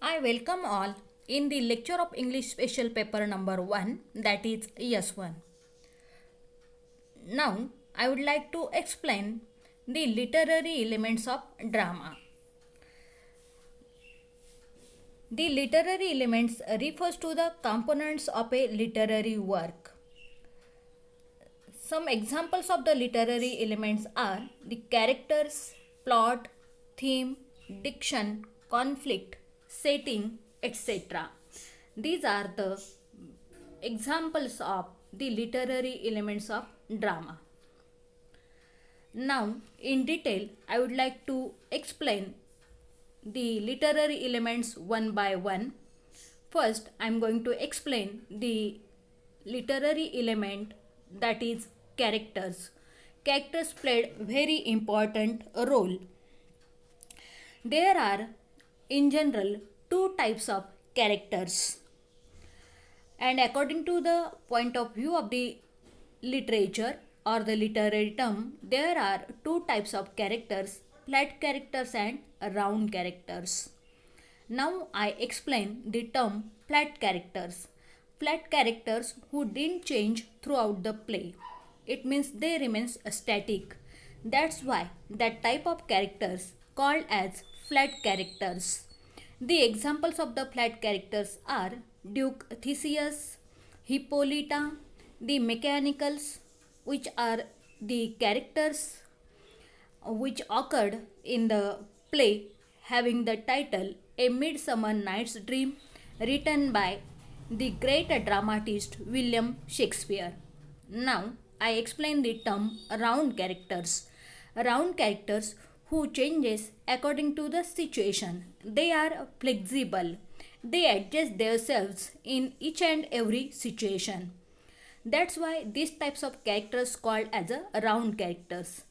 I welcome all in the lecture of English special paper number 1, that is ES1. Now I would like to explain the literary elements of drama. The literary elements refers to the components of a literary work. Some examples of the literary elements are the characters, plot, theme, diction, conflict, setting, etc. These are the examples of the literary elements of drama. Now, in detail, I would like to explain the literary elements one by one. First, I am going to explain the literary element, that is characters. Characters played very important role. There are in general two types of characters, and according to the point of view of the literature or the literary term, there are two types of characters: flat characters and round characters. Now I explain the term flat characters. Flat characters who didn't change throughout the play. It means they remain static. That's why that type of characters called as flat characters. The examples of the flat characters are Duke Theseus, Hippolyta, the Mechanicals, which are the characters which occurred in the play having the title A Midsummer Night's Dream, written by the great dramatist William Shakespeare. Now I explain the term round characters. Round characters who changes according to the situation. They are flexible. They adjust themselves in each and every situation. That's why these types of characters called as a round characters.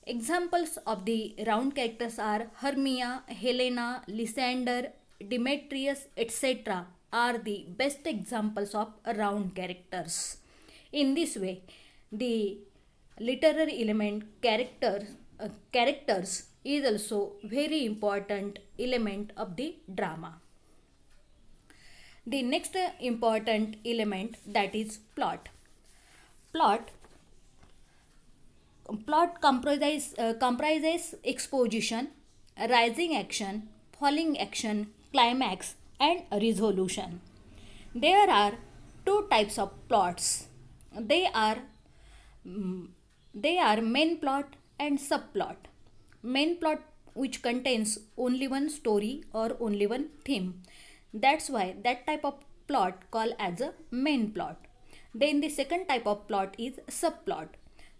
Examples of the round characters are Hermia, Helena, Lysander, Demetrius, etc. are the best examples of round characters. In this way, the literary element characters is also very important element of the drama. The next important element, that is plot. Plot comprises exposition, rising action, falling action, climax, and resolution. There are two types of plots. They are main plot and subplot. Main plot which contains only one story or only one theme. That's why that type of plot called as a main plot. Then the second type of plot is subplot.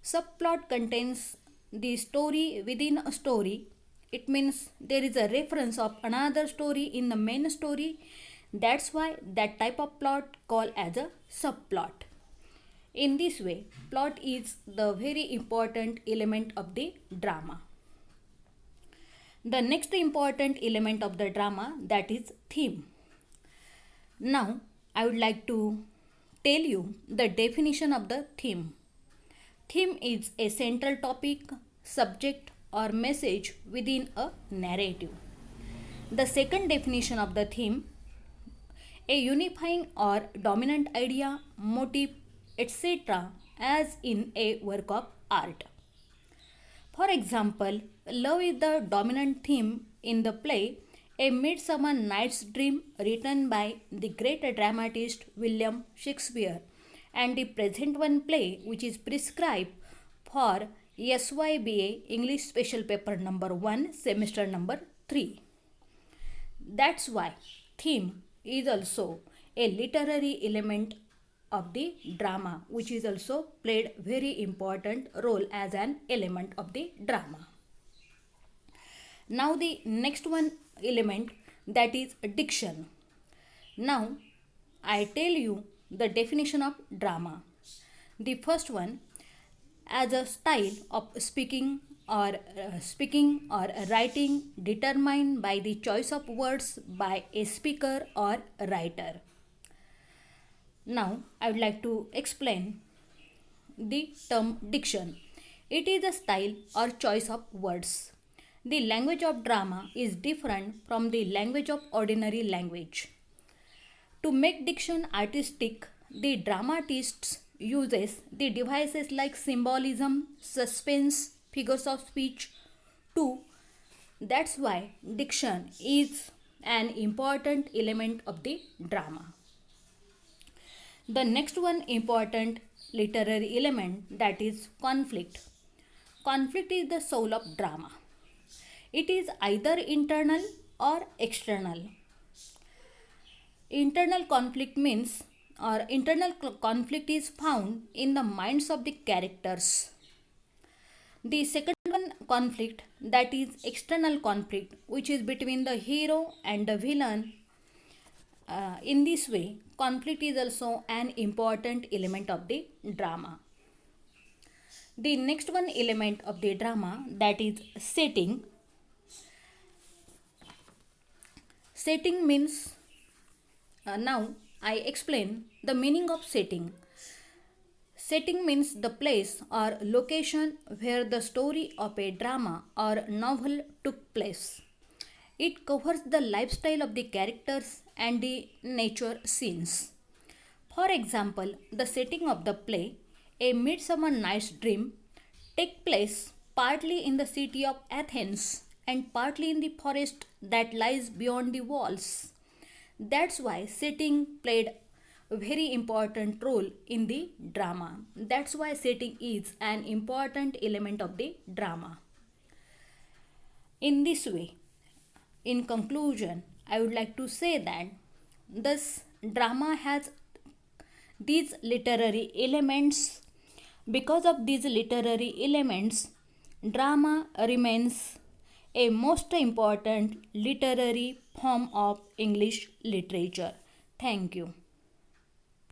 Subplot contains the story within a story. It means there is a reference of another story in the main story. That's why that type of plot called as a subplot. In this way, plot is the very important element of the drama. The next important element of the drama, that is theme. Now, I would like to tell you the definition of the theme. Theme is a central topic, subject, or message within a narrative. The second definition of the theme: a unifying or dominant idea, motive, etc., as in a work of art. For example, love is the dominant theme in the play A Midsummer Night's Dream, written by the great dramatist William Shakespeare, and the present one play which is prescribed for SYBA English Special Paper number 1, semester number 3. That's why theme is also a literary element of the drama, which is also played very important role as an element of the drama. Now the next one element, that is diction. Now I tell you the definition of drama. The first one, as a style of speaking or writing determined by the choice of words by a speaker or writer. Now I would like to explain the term diction. It is a style or choice of words. The language of drama is different from the language of ordinary language. To make diction artistic, the dramatist uses the devices like symbolism, suspense, figures of speech too. That's why diction is an important element of the drama. The next one important literary element, that is conflict. Conflict is the soul of drama. It is either internal or external. Internal conflict is found in the minds of the characters. The second one conflict, that is external conflict, which is between the hero and the villain. In this way, conflict is also an important element of the drama. The next one element of the drama, that is setting. Setting means, now I explain the meaning of setting. Setting means the place or location where the story of a drama or novel took place. It covers the lifestyle of the characters and the nature scenes. For example, the setting of the play, A Midsummer Night's Dream, take place partly in the city of Athens and partly in the forest that lies beyond the walls. That's why setting played a very important role in the drama. That's why setting is an important element of the drama. In this way, in conclusion, I would like to say that this drama has these literary elements. Because of these literary elements, drama remains a most important literary form of English literature. Thank you.